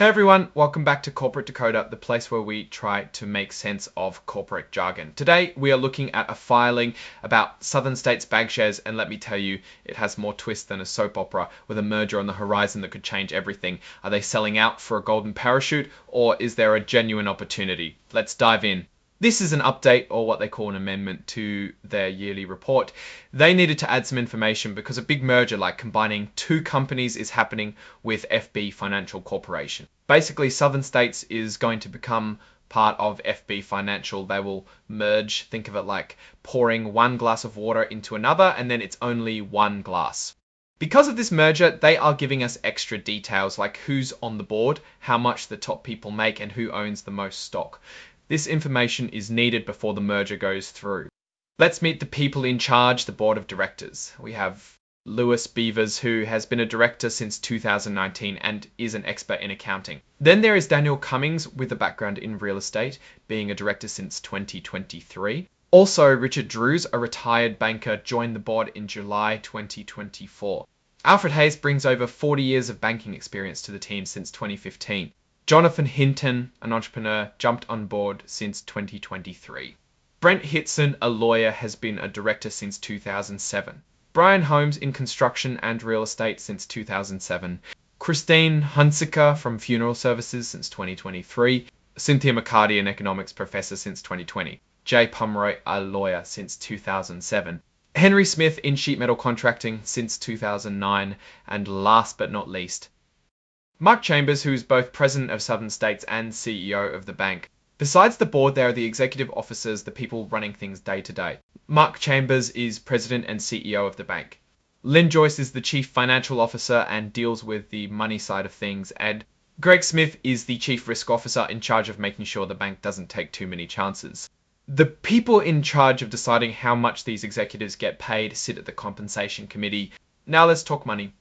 Hey everyone, welcome back to Corporate Decoder, the place where we try to make sense of corporate jargon. Today we are looking at a filing about Southern States Bank shares, and let me tell you, it has more twist than a soap opera with a merger on the horizon that could change everything. Are they selling out for a golden parachute, or is there a genuine opportunity? Let's dive in. This is an update, or what they call an amendment, to their yearly report. They needed to add some information because a big merger like combining two companies is happening with FB Financial Corporation. Basically, Southern States is going to become part of FB Financial. They will merge. Think of it like pouring one glass of water into another, and then it's only one glass. Because of this merger, they are giving us extra details like who's on the board, how much the top people make, and who owns the most stock. This information is needed before the merger goes through. Let's meet the people in charge, the board of directors. We have Lewis Beavers, who has been a director since 2019 and is an expert in accounting. Then there is Daniel Cummings with a background in real estate, being a director since 2023. Also, Richard Drews, a retired banker, joined the board in July 2024. Alfred Hayes brings over 40 years of banking experience to the team since 2015. Jonathan Hinton, an entrepreneur, jumped on board since 2023. Brent Hitson, a lawyer, has been a director since 2007. Brian Holmes in construction and real estate since 2007. Christine Hunziker from funeral services since 2023. Cynthia McCarty, an economics professor since 2020. Jay Pomeroy, a lawyer since 2007. Henry Smith in sheet metal contracting since 2009. And last but not least, Mark Chambers, who is both president of Southern States and CEO of the bank. Besides the board, there are the executive officers, the people running things day to day. Mark Chambers is president and CEO of the bank. Lynn Joyce is the chief financial officer and deals with the money side of things. And Greg Smith is the chief risk officer in charge of making sure the bank doesn't take too many chances. The people in charge of deciding how much these executives get paid sit at the compensation committee. Now let's talk money.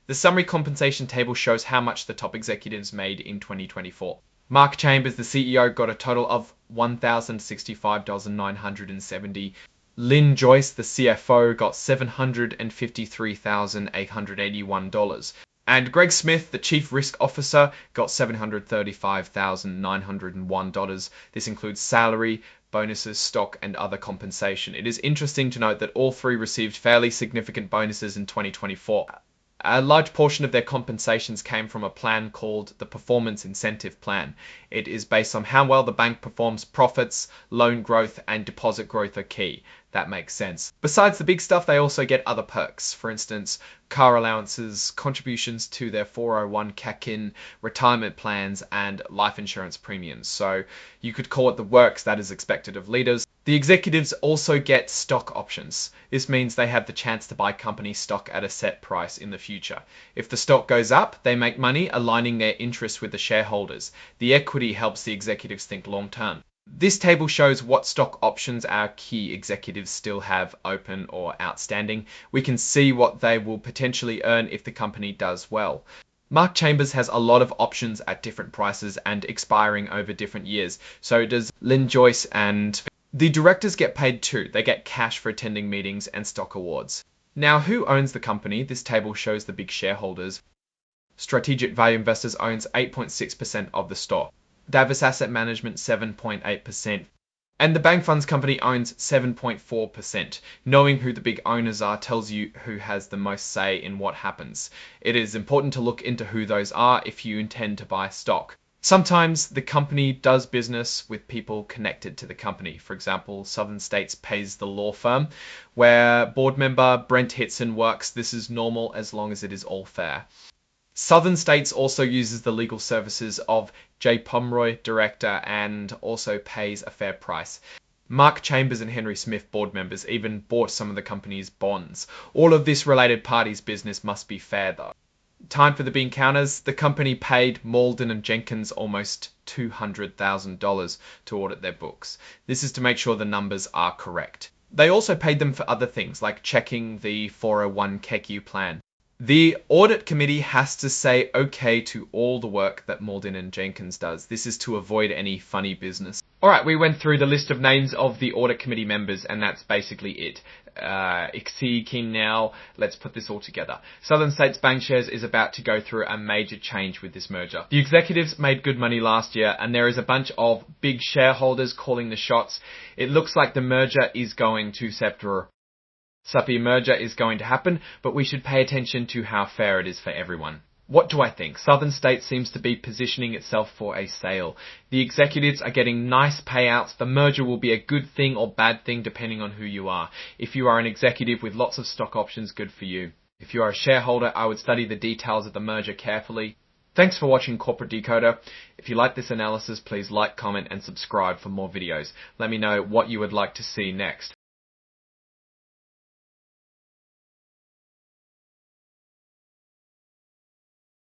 The summary compensation table shows how much the top executives made in 2024. Mark Chambers, the CEO, got a total of $1,065,970. Lynn Joyce, the CFO, got $753,881. And Greg Smith, the chief risk officer, got $735,901. This includes salary, bonuses, stock, and other compensation. It is interesting to note that all three received fairly significant bonuses in 2024. A large portion of their compensations came from a plan called the Performance Incentive Plan. It is based on how well the bank performs. Profits, loan growth, and deposit growth are key. That makes sense. Besides the big stuff, they also get other perks. For instance, car allowances, contributions to their 401k, retirement plans, and life insurance premiums. So you could call it the works that is expected of leaders. The executives also get stock options. This means they have the chance to buy company stock at a set price in the future. If the stock goes up, they make money, aligning their interests with the shareholders. The equity helps the executives think long term. This table shows what stock options our key executives still have open or outstanding. We can see what they will potentially earn if the company does well. Mark Chambers has a lot of options at different prices and expiring over different years. So does Lynn Joyce, and the directors get paid too. They get cash for attending meetings and stock awards. Now, who owns the company? This table shows the big shareholders. Strategic Value Investors owns 8.6% of the stock. Davis Asset Management 7.8%. And the Bank Funds Company owns 7.4%. Knowing who the big owners are tells you who has the most say in what happens. It is important to look into who those are if you intend to buy stock. Sometimes the company does business with people connected to the company. For example, Southern States pays the law firm where board member Brent Hitson works. This is normal as long as it is all fair. Southern States also uses the legal services of Jay Pomeroy, director, and also pays a fair price. Mark Chambers and Henry Smith, board members, even bought some of the company's bonds. All of this related parties' business must be fair though. Time for the bean counters. The company paid Malden and Jenkins almost $200,000 to audit their books. This is to make sure the numbers are correct. They also paid them for other things like checking the 401k plan. The audit committee has to say okay to all the work that Malden and Jenkins does. This is to avoid any funny business. Alright, we went through the list of names of the audit committee members, and that's basically it. Keen now, let's put this all together. Southern States Bankshares is about to go through a major change with this merger. The executives made good money last year, and there is a bunch of big shareholders calling the shots. It looks like the merger is going to Suppy merger is going to happen, but we should pay attention to how fair it is for everyone. What do I think? Southern States seems to be positioning itself for a sale. The executives are getting nice payouts. The merger will be a good thing or bad thing depending on who you are. If you are an executive with lots of stock options, good for you. If you are a shareholder, I would study the details of the merger carefully. Thanks for watching Corporate Decoder. If you like this analysis, please like, comment and subscribe for more videos. Let me know what you would like to see next.